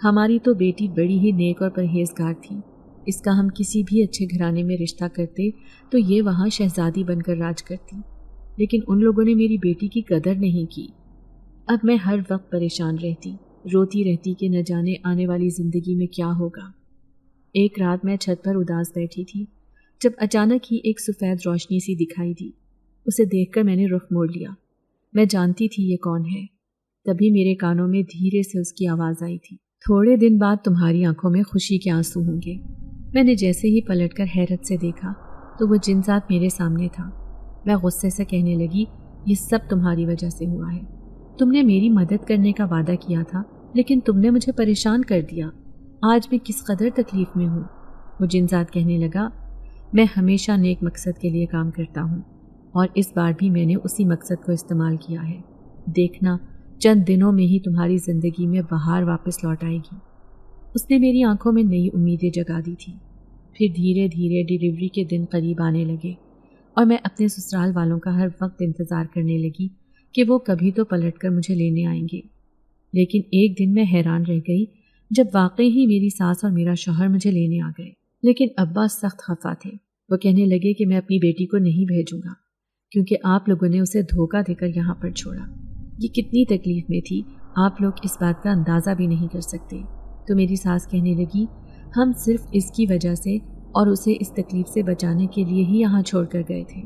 ہماری تو بیٹی بڑی ہی نیک اور پرہیزگار تھی، اس کا ہم کسی بھی اچھے گھرانے میں رشتہ کرتے تو یہ وہاں شہزادی بن کر راج کرتی، لیکن ان لوگوں نے میری بیٹی کی قدر نہیں کی۔ اب میں ہر وقت پریشان رہتی، روتی رہتی کہ نہ جانے آنے والی زندگی میں کیا ہوگا۔ ایک رات میں چھت پر اداس بیٹھی تھی جب اچانک ہی ایک سفید روشنی سی دکھائی دی۔ اسے دیکھ کر میں نے رخ موڑ لیا۔ میں جانتی تھی یہ کون ہے۔ تبھی میرے کانوں میں دھیرے سے اس کی آواز آئی تھی، تھوڑے دن بعد تمہاری آنکھوں میں خوشی کے آنسو ہوں گے۔ میں نے جیسے ہی پلٹ کر حیرت سے دیکھا تو وہ جنزات میرے سامنے تھا۔ میں غصے سے کہنے لگی، یہ سب تمہاری وجہ سے ہوا ہے۔ تم نے میری مدد کرنے کا وعدہ کیا تھا، لیکن تم نے مجھے پریشان کر دیا۔ آج میں کس قدر تکلیف میں ہوں۔ وہ جنزات کہنے لگا، میں ہمیشہ نیک مقصد کے لیے کام کرتا ہوں، اور اس بار بھی میں نے اسی مقصد کو استعمال کیا ہے۔ دیکھنا چند دنوں میں ہی تمہاری زندگی میں بہار واپس لوٹ آئے گی۔ اس نے میری آنکھوں میں نئی امیدیں جگا دی تھی۔ پھر دھیرے دھیرے ڈیلیوری کے دن قریب آنے لگے، اور میں اپنے سسرال والوں کا ہر وقت انتظار کرنے لگی کہ وہ کبھی تو پلٹ کر مجھے لینے آئیں گے۔ لیکن ایک دن میں حیران رہ گئی جب واقعی ہی میری ساس اور میرا شوہر مجھے لینے آ گئے۔ لیکن ابا سخت خفا تھے۔ وہ کہنے لگے کہ میں اپنی بیٹی کو نہیں بھیجوں گا، کیونکہ آپ لوگوں نے اسے دھوکہ دے کر یہاں پر چھوڑا۔ یہ کتنی تکلیف میں تھی، آپ لوگ اس بات کا اندازہ بھی نہیں کر سکتے۔ تو میری ساس کہنے لگی، ہم صرف اس کی وجہ سے اور اسے اس تکلیف سے بچانے کے لیے ہی یہاں چھوڑ کر گئے تھے۔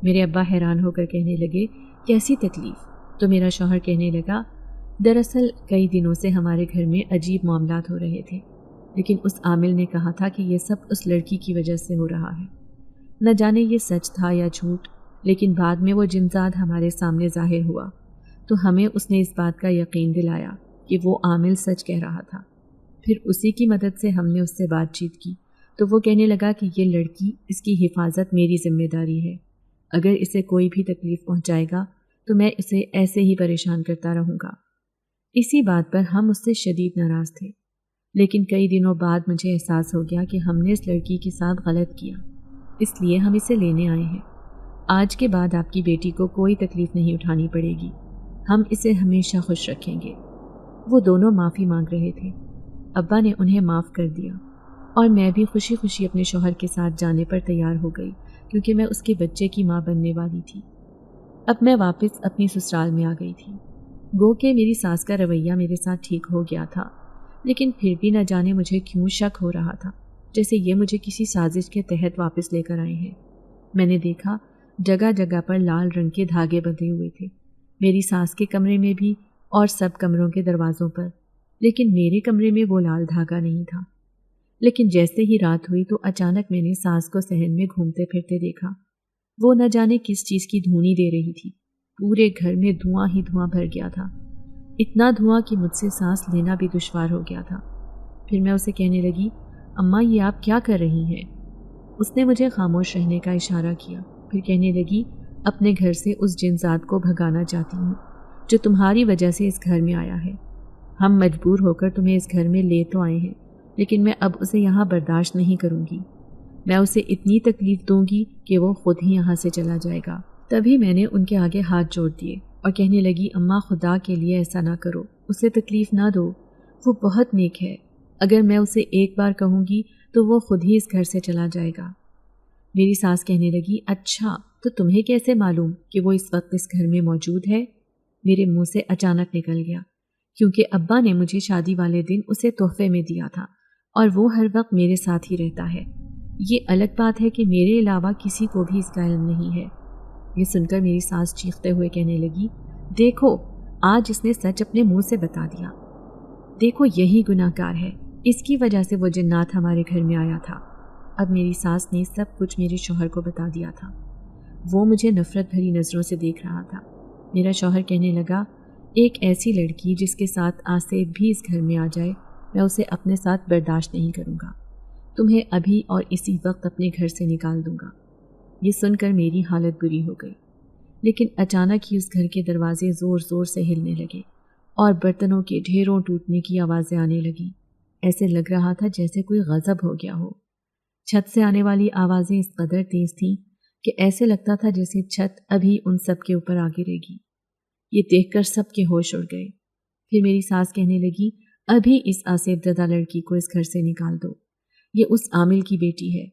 میرے ابا حیران ہو کر کہنے لگے، کیسی تکلیف؟ تو میرا شوہر کہنے لگا، دراصل کئی دنوں سے ہمارے گھر میں عجیب معاملات ہو رہے تھے، لیکن اس عامل نے کہا تھا کہ یہ سب اس لڑکی کی وجہ سے ہو رہا ہے۔ نہ جانے یہ سچ تھا یا جھوٹ، لیکن بعد میں وہ جنزاد ہمارے سامنے ظاہر ہوا تو ہمیں اس نے اس بات کا یقین دلایا کہ وہ عامل سچ کہہ رہا تھا۔ پھر اسی کی مدد سے ہم نے اس سے بات چیت کی تو وہ کہنے لگا کہ یہ لڑکی، اس کی حفاظت میری ذمہ داری ہے، اگر اسے کوئی بھی تکلیف پہنچائے گا تو میں اسے ایسے ہی پریشان کرتا رہوں گا۔ اسی بات پر ہم اس سے شدید ناراض تھے، لیکن کئی دنوں بعد مجھے احساس ہو گیا کہ ہم نے اس لڑکی کے ساتھ غلط کیا، اس لیے ہم اسے لینے آئے ہیں۔ آج کے بعد آپ کی بیٹی کو کوئی تکلیف نہیں اٹھانی پڑے گی، ہم اسے ہمیشہ خوش رکھیں گے۔ وہ دونوں معافی مانگ رہے تھے۔ ابا نے انہیں معاف کر دیا، اور میں بھی خوشی خوشی اپنے شوہر کے ساتھ جانے پر تیار ہو گئی، کیونکہ میں اس کے بچے کی ماں بننے والی تھی۔ اب میں واپس اپنی سسرال میں آ گئی تھی۔ گو کہ میری ساس کا رویہ میرے ساتھ ٹھیک ہو گیا تھا، لیکن پھر بھی نہ جانے مجھے کیوں شک ہو رہا تھا، جیسے یہ مجھے کسی سازش کے تحت واپس لے کر آئے ہیں۔ میں نے دیکھا جگہ جگہ پر لال رنگ کے دھاگے بندھے ہوئے تھے، میری ساس کے کمرے میں بھی اور سب کمروں کے دروازوں پر، لیکن میرے کمرے میں وہ لال دھاگا نہیں تھا۔ لیکن جیسے ہی رات ہوئی تو اچانک میں نے ساس کو صحن میں گھومتے پھرتے دیکھا۔ وہ نہ جانے کس چیز کی دھونی دے رہی تھی، پورے گھر میں دھواں ہی دھواں بھر گیا تھا۔ اتنا دھواں کہ مجھ سے سانس لینا بھی دشوار ہو گیا تھا۔ پھر میں اسے کہنے لگی، اماں یہ آپ کیا کر رہی ہیں؟ اس نے مجھے خاموش رہنے کا اشارہ کیا، پھر کہنے لگی، اپنے گھر سے اس جن ذات کو بھگانا چاہتی ہوں جو تمہاری وجہ سے اس گھر میں آیا ہے۔ ہم مجبور ہو کر تمہیں اس گھر میں لے تو آئے ہیں، لیکن میں اب اسے یہاں برداشت نہیں کروں گی۔ میں اسے اتنی تکلیف دوں گی کہ وہ خود ہی یہاں سے چلا جائے گا۔ تبھی میں نے ان کے آگے ہاتھ جوڑ دیے اور کہنے لگی، اماں خدا کے لیے ایسا نہ کرو، اسے تکلیف نہ دو، وہ بہت نیک ہے۔ اگر میں اسے ایک بار کہوں گی تو وہ خود ہی اس گھر سے چلا جائے گا۔ میری ساس کہنے لگی، اچھا تو تمہیں کیسے معلوم کہ وہ اس وقت اس گھر میں موجود ہے؟ میرے منہ سے اچانک نکل گیا، کیونکہ ابا نے مجھے شادی والے دن اسے تحفے میں دیا تھا اور وہ ہر وقت میرے ساتھ ہی رہتا ہے۔ یہ الگ بات ہے کہ میرے علاوہ کسی کو بھی اس کا علم نہیں ہے۔ یہ سن کر میری ساس چیختے ہوئے کہنے لگی، دیکھو آج اس نے سچ اپنے منہ سے بتا دیا، دیکھو یہی گناہ گار ہے، اس کی وجہ سے وہ جنات ہمارے گھر میں آیا تھا۔ اب میری ساس نے سب کچھ میرے شوہر کو بتا دیا تھا۔ وہ مجھے نفرت بھری نظروں سے دیکھ رہا تھا۔ میرا شوہر کہنے لگا، ایک ایسی لڑکی جس کے ساتھ آصف بھی اس گھر میں آ جائے، میں اسے اپنے ساتھ برداشت نہیں کروں گا۔ تمہیں ابھی اور اسی وقت اپنے گھر سے نکال دوں گا۔ یہ سن کر میری حالت بری ہو گئی، لیکن اچانک ہی اس گھر کے دروازے زور زور سے ہلنے لگے اور برتنوں کے ڈھیروں ٹوٹنے کی آوازیں آنے لگیں۔ ایسے لگ رہا تھا جیسے کوئی غضب ہو گیا ہو۔ چھت سے آنے والی آوازیں اس قدر تیز تھیں کہ ایسے لگتا تھا جیسے چھت ابھی ان سب کے اوپر آ گرے گی۔ یہ دیکھ کر سب کے ہوش اڑ گئے۔ پھر میری ساس کہنے لگی، ابھی اس آصف زدہ لڑکی کو اس گھر سے نکال دو، یہ اس عامل کی بیٹی ہے،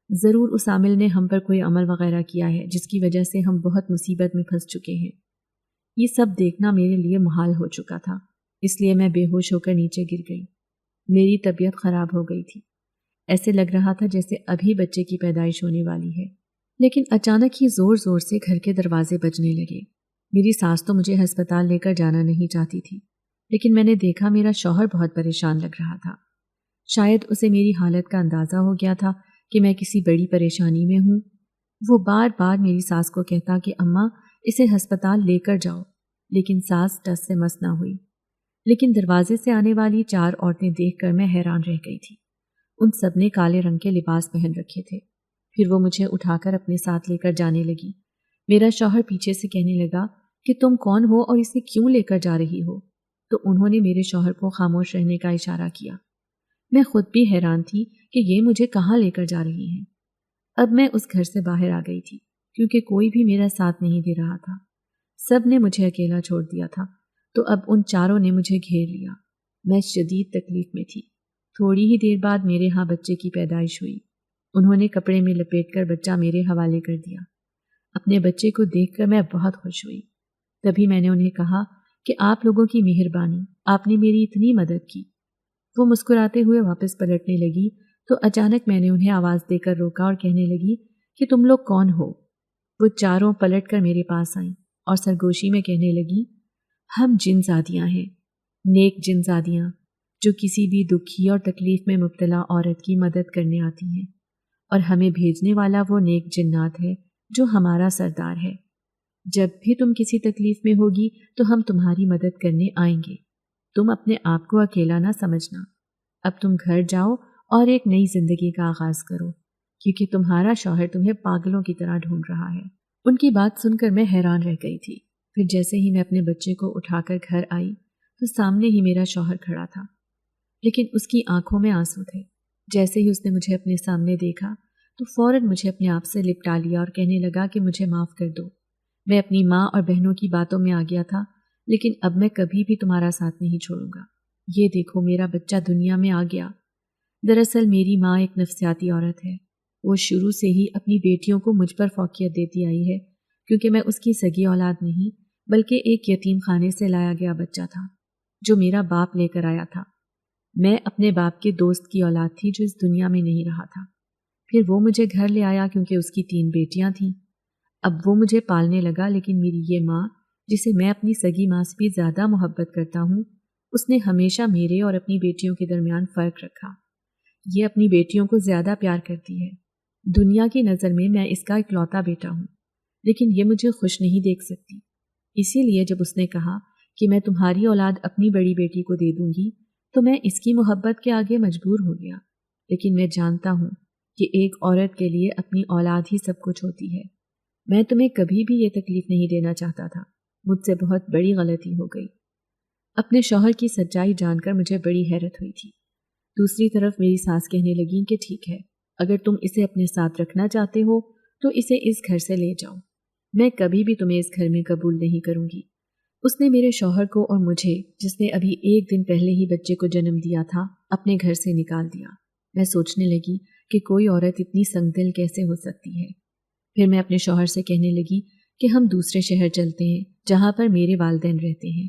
ضرور اس عامل نے ہم پر کوئی عمل وغیرہ کیا ہے جس کی وجہ سے ہم بہت مصیبت میں پھنس چکے ہیں۔ یہ سب دیکھنا میرے لیے محال ہو چکا تھا، اس لیے میں بے ہوش ہو کر نیچے گر گئی۔ میری طبیعت خراب ہو گئی تھی، ایسے لگ رہا تھا جیسے ابھی بچے کی پیدائش ہونے والی ہے۔ لیکن اچانک ہی زور زور سے گھر کے دروازے بجنے لگے۔ میری ساس تو مجھے ہسپتال لے کر جانا نہیں چاہتی تھی، لیکن میں نے دیکھا میرا شوہر بہت پریشان لگ رہا تھا۔ شاید اسے میری حالت کا اندازہ ہو گیا تھا کہ میں کسی بڑی پریشانی میں ہوں۔ وہ بار بار میری ساس کو کہتا کہ اماں اسے ہسپتال لے کر جاؤ، لیکن ساس ٹس سے مس نہ ہوئی۔ لیکن دروازے سے آنے والی 4 عورتیں دیکھ کر میں حیران رہ گئی تھی۔ ان سب نے کالے رنگ کے لباس پہن رکھے تھے۔ پھر وہ مجھے اٹھا کر اپنے ساتھ لے کر جانے لگی۔ میرا شوہر پیچھے سے کہنے لگا کہ تم کون ہو اور اسے کیوں لے کر جا رہی ہو؟ تو انہوں نے میرے شوہر کو خاموش رہنے کا اشارہ کیا۔ میں خود بھی حیران تھی کہ یہ مجھے کہاں لے کر جا رہی ہیں۔ اب میں اس گھر سے باہر آ گئی تھی، کیونکہ کوئی بھی میرا ساتھ نہیں دے رہا تھا۔ سب نے مجھے اکیلا چھوڑ دیا تھا، تو اب ان چاروں نے مجھے گھیر لیا۔ میں شدید تکلیف میں تھی۔ تھوڑی ہی دیر بعد میرے ہاں بچے کی پیدائش ہوئی۔ انہوں نے کپڑے میں لپیٹ کر بچہ میرے حوالے کر دیا۔ اپنے بچے کو دیکھ کر میں بہت خوش ہوئی۔ تبھی میں نے انہیں کہا کہ آپ لوگوں کی مہربانی، آپ نے میری اتنی مدد کی۔ وہ مسکراتے ہوئے واپس پلٹنے لگی تو اچانک میں نے انہیں آواز دے کر روکا اور کہنے لگی کہ تم لوگ کون ہو؟ وہ چاروں پلٹ کر میرے پاس آئیں اور سرگوشی میں کہنے لگی، ہم جن زادیاں ہیں، نیک جن زادیاں جو کسی بھی دکھی اور تکلیف میں مبتلا عورت کی مدد کرنے آتی ہیں، اور ہمیں بھیجنے والا وہ نیک جنات ہے جو ہمارا سردار ہے۔ جب بھی تم کسی تکلیف میں ہوگی تو ہم تمہاری مدد کرنے آئیں گے۔ تم اپنے آپ کو اکیلا نہ سمجھنا۔ اب تم گھر جاؤ اور ایک نئی زندگی کا آغاز کرو، کیونکہ تمہارا شوہر تمہیں پاگلوں کی طرح ڈھونڈ رہا ہے۔ ان کی بات سن کر میں حیران رہ گئی تھی۔ پھر جیسے ہی میں اپنے بچے کو اٹھا کر گھر آئی تو سامنے ہی میرا شوہر کھڑا تھا، لیکن اس کی آنکھوں میں آنسو تھے۔ جیسے ہی اس نے مجھے اپنے سامنے دیکھا تو فوراً مجھے اپنے آپ سے لپٹا لیا اور کہنے لگا کہ مجھے معاف کر دو۔ میں اپنی ماں اور بہنوں کی باتوں میں آ گیا تھا، لیکن اب میں کبھی بھی تمہارا ساتھ نہیں چھوڑوں گا۔ یہ دیکھو میرا بچہ دنیا میں آ گیا۔ دراصل میری ماں ایک نفسیاتی عورت ہے۔ وہ شروع سے ہی اپنی بیٹیوں کو مجھ پر فوقیت دیتی آئی ہے، کیونکہ میں اس کی سگی اولاد نہیں بلکہ ایک یتیم خانے سے لایا گیا بچہ تھا جو میرا باپ لے کر آیا تھا۔ میں اپنے باپ کے دوست کی اولاد تھی جو اس دنیا میں نہیں رہا تھا۔ پھر وہ مجھے گھر لے آیا کیونکہ اس کی 3 بیٹیاں تھیں۔ اب وہ مجھے پالنے لگا، لیکن میری یہ ماں جسے میں اپنی سگی ماں سے بھی زیادہ محبت کرتا ہوں، اس نے ہمیشہ میرے اور اپنی بیٹیوں کے درمیان فرق رکھا۔ یہ اپنی بیٹیوں کو زیادہ پیار کرتی ہے۔ دنیا کی نظر میں میں اس کا اکلوتا بیٹا ہوں، لیکن یہ مجھے خوش نہیں دیکھ سکتی۔ اسی لیے جب اس نے کہا کہ میں تمہاری اولاد اپنی بڑی بیٹی کو دے دوں گی تو میں اس کی محبت کے آگے مجبور ہو گیا، لیکن میں جانتا ہوں کہ ایک عورت کے لیے اپنی اولاد ہی سب کچھ ہوتی ہے۔ میں تمہیں کبھی بھی یہ تکلیف نہیں دینا چاہتا تھا، مجھ سے بہت بڑی غلطی ہو گئی۔ اپنے شوہر کی سچائی جان کر مجھے بڑی حیرت ہوئی تھی۔ دوسری طرف میری ساس کہنے لگیں کہ ٹھیک ہے، اگر تم اسے اپنے ساتھ رکھنا چاہتے ہو تو اسے اس گھر سے لے جاؤ، میں کبھی بھی تمہیں اس گھر میں قبول نہیں کروں گی۔ اس نے میرے شوہر کو اور مجھے، جس نے ابھی ایک دن پہلے ہی بچے کو جنم دیا تھا، اپنے گھر سے نکال دیا۔ میں سوچنے لگی کہ کوئی عورت اتنی سنگ دل کیسے ہو سکتی ہے۔ پھر میں اپنے شوہر سے کہنے لگی کہ ہم دوسرے شہر چلتے ہیں جہاں پر میرے والدین رہتے ہیں۔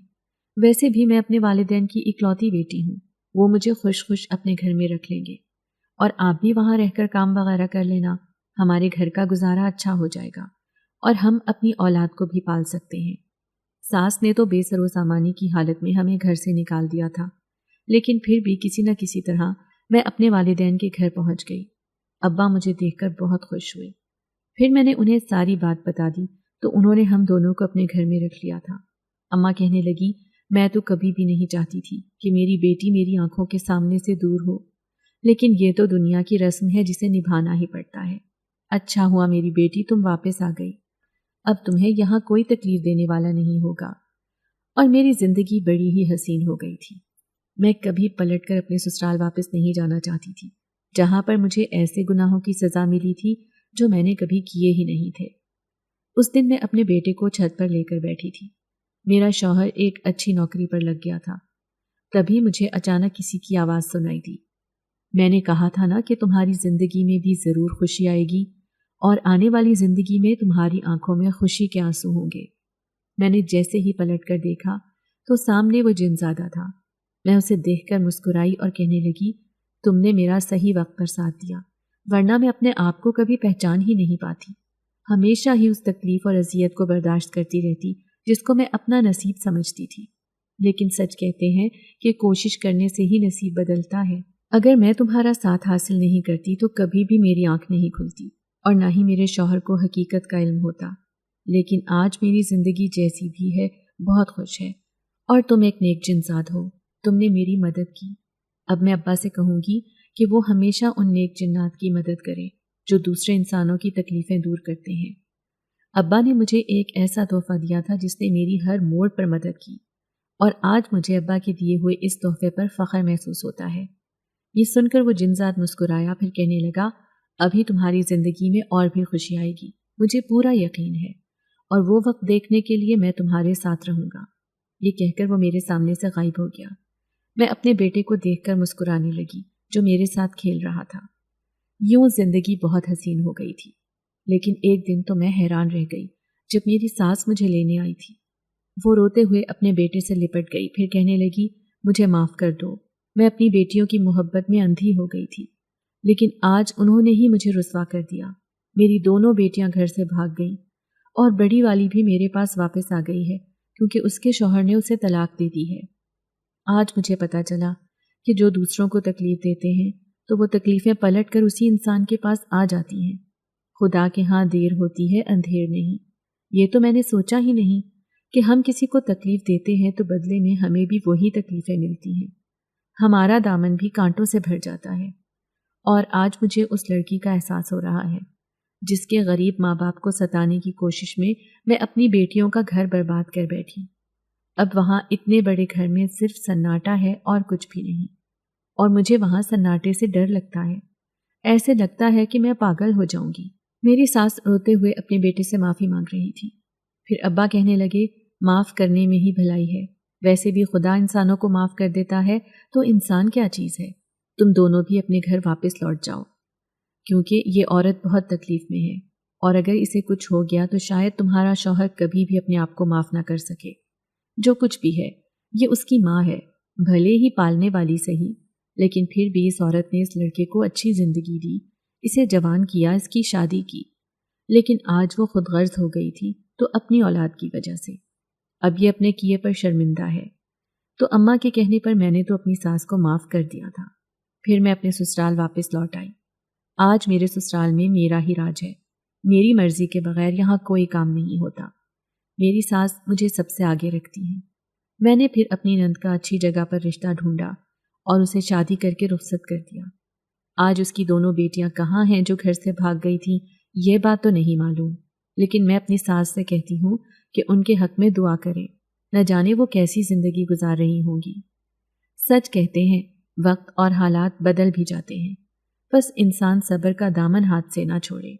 ویسے بھی میں اپنے والدین کی اکلوتی بیٹی ہوں، وہ مجھے خوش خوش اپنے گھر میں رکھ لیں گے، اور آپ بھی وہاں رہ کر کام وغیرہ کر لینا، ہمارے گھر کا گزارا اچھا ہو جائے گا اور ہم اپنی اولاد کو بھی پال سکتے ہیں۔ ساس نے تو بے سر و سامانی کی حالت میں ہمیں گھر سے نکال دیا تھا، لیکن پھر بھی کسی نہ کسی طرح میں اپنے والدین کے گھر پہنچ گئی۔ ابا مجھے دیکھ کر بہت خوش ہوئے۔ پھر میں نے انہیں ساری بات بتا دی تو انہوں نے ہم دونوں کو اپنے گھر میں رکھ لیا تھا۔ اماں کہنے لگی، میں تو کبھی بھی نہیں چاہتی تھی کہ میری بیٹی میری آنکھوں کے سامنے سے دور ہو، لیکن یہ تو دنیا کی رسم ہے جسے نبھانا ہی پڑتا ہے۔ اچھا ہوا میری بیٹی تم واپس آ گئی، اب تمہیں یہاں کوئی تکلیف دینے والا نہیں ہوگا، اور میری زندگی بڑی ہی حسین ہو گئی تھی۔ میں کبھی پلٹ کر اپنے سسرال واپس نہیں جانا چاہتی تھی، جہاں پر مجھے ایسے گناہوں کی سزا ملی تھی جو میں نے کبھی کیے ہی نہیں تھے۔ اس دن میں اپنے بیٹے کو چھت پر لے کر بیٹھی تھی۔ میرا شوہر ایک اچھی نوکری پر لگ گیا تھا۔ تبھی مجھے اچانک کسی کی آواز سنائی دی۔ میں نے کہا تھا نا کہ تمہاری زندگی میں بھی ضرور خوشی آئے گی، اور آنے والی زندگی میں تمہاری آنکھوں میں خوشی کے آنسو ہوں گے۔ میں نے جیسے ہی پلٹ کر دیکھا تو سامنے وہ جنزادہ تھا۔ میں اسے دیکھ کر مسکرائی اور کہنے لگی، تم نے میرا صحیح وقت پر ساتھ دیا، ورنہ میں اپنے آپ کو کبھی پہچان ہی نہیں پاتی۔ ہمیشہ ہی اس تکلیف اور اذیت کو برداشت کرتی رہتی جس کو میں اپنا نصیب سمجھتی تھی، لیکن سچ کہتے ہیں کہ کوشش کرنے سے ہی نصیب بدلتا ہے۔ اگر میں تمہارا ساتھ حاصل نہیں کرتی تو کبھی بھی میری آنکھ نہیں کھلتی اور نہ ہی میرے شوہر کو حقیقت کا علم ہوتا، لیکن آج میری زندگی جیسی بھی ہے بہت خوش ہے، اور تم ایک نیک جنزاد ہو، تم نے میری مدد کی۔ اب میں ابا سے کہوں گی کہ وہ ہمیشہ ان نیک جنات کی مدد کریں جو دوسرے انسانوں کی تکلیفیں دور کرتے ہیں۔ ابا نے مجھے ایک ایسا تحفہ دیا تھا جس نے میری ہر موڑ پر مدد کی، اور آج مجھے ابا کے دیے ہوئے اس تحفے پر فخر محسوس ہوتا ہے۔ یہ سن کر وہ جنزاد مسکرایا، پھر کہنے لگا، ابھی تمہاری زندگی میں اور بھی خوشی آئے گی، مجھے پورا یقین ہے، اور وہ وقت دیکھنے کے لیے میں تمہارے ساتھ رہوں گا۔ یہ کہہ کر وہ میرے سامنے سے غائب ہو گیا۔ میں اپنے بیٹے کو دیکھ کر مسکرانے لگی جو میرے ساتھ کھیل رہا تھا۔ یوں زندگی بہت حسین ہو گئی تھی، لیکن ایک دن تو میں حیران رہ گئی جب میری ساس مجھے لینے آئی تھی۔ وہ روتے ہوئے اپنے بیٹے سے لپٹ گئی، پھر کہنے لگی، مجھے معاف کر دو، میں اپنی بیٹیوں کی محبت میں اندھی ہو گئی تھی، لیکن آج انہوں نے ہی مجھے رسوا کر دیا۔ میری دونوں بیٹیاں گھر سے بھاگ گئیں، اور بڑی والی بھی میرے پاس واپس آ گئی ہے کیونکہ اس کے شوہر نے اسے طلاق دے دی ہے۔ آج مجھے پتہ چلا کہ جو دوسروں کو تکلیف دیتے ہیں تو وہ تکلیفیں پلٹ کر اسی انسان کے پاس آ جاتی ہیں۔ خدا کے ہاں دیر ہوتی ہے اندھیر نہیں۔ یہ تو میں نے سوچا ہی نہیں کہ ہم کسی کو تکلیف دیتے ہیں تو بدلے میں ہمیں بھی وہی تکلیفیں ملتی ہیں، ہمارا دامن بھی کانٹوں سے بھر جاتا ہے۔ اور آج مجھے اس لڑکی کا احساس ہو رہا ہے جس کے غریب ماں باپ کو ستانے کی کوشش میں اپنی بیٹیوں کا گھر برباد کر بیٹھی۔ اب وہاں اتنے بڑے گھر میں صرف سناٹا ہے اور کچھ بھی نہیں، اور مجھے وہاں سناٹے سے ڈر لگتا ہے، ایسے لگتا ہے کہ میں پاگل ہو جاؤں گی۔ میری ساس روتے ہوئے اپنے بیٹے سے معافی مانگ رہی تھی۔ پھر ابا کہنے لگے، معاف کرنے میں ہی بھلائی ہے، ویسے بھی خدا انسانوں کو معاف کر دیتا ہے تو انسان کیا چیز ہے، تم دونوں بھی اپنے گھر واپس لوٹ جاؤ، کیونکہ یہ عورت بہت تکلیف میں ہے، اور اگر اسے کچھ ہو گیا تو شاید تمہارا شوہر کبھی بھی اپنے آپ کو معاف نہ کر سکے۔ جو کچھ بھی ہے یہ اس کی ماں ہے، بھلے ہی پالنے والی صحیح، لیکن پھر بھی اس عورت نے اس لڑکے کو اچھی زندگی دی، اسے جوان کیا، اس کی شادی کی، لیکن آج وہ خود غرض ہو گئی تھی تو اپنی اولاد کی وجہ سے۔ اب یہ اپنے کیے پر شرمندہ ہے۔ تو اماں کے کہنے پر میں نے تو اپنی ساس کو معاف کر دیا تھا۔ پھر میں اپنے سسرال واپس لوٹ آئی۔ آج میرے سسرال میں میرا ہی راج ہے، میری مرضی کے بغیر یہاں کوئی کام نہیں ہوتا۔ میری ساس مجھے سب سے آگے رکھتی ہیں۔ میں نے پھر اپنی نند کا اچھی جگہ پر رشتہ ڈھونڈا اور اسے شادی کر کے رخصت کر دیا۔ آج اس کی دونوں بیٹیاں کہاں ہیں جو گھر سے بھاگ گئی تھیں، یہ بات تو نہیں معلوم، لیکن میں اپنی ساس سے کہتی ہوں کہ ان کے حق میں دعا کریں، نہ جانے وہ کیسی زندگی گزار رہی ہوں گی۔ سچ کہتے ہیں وقت اور حالات بدل بھی جاتے ہیں، بس انسان صبر کا دامن ہاتھ سے نہ چھوڑے۔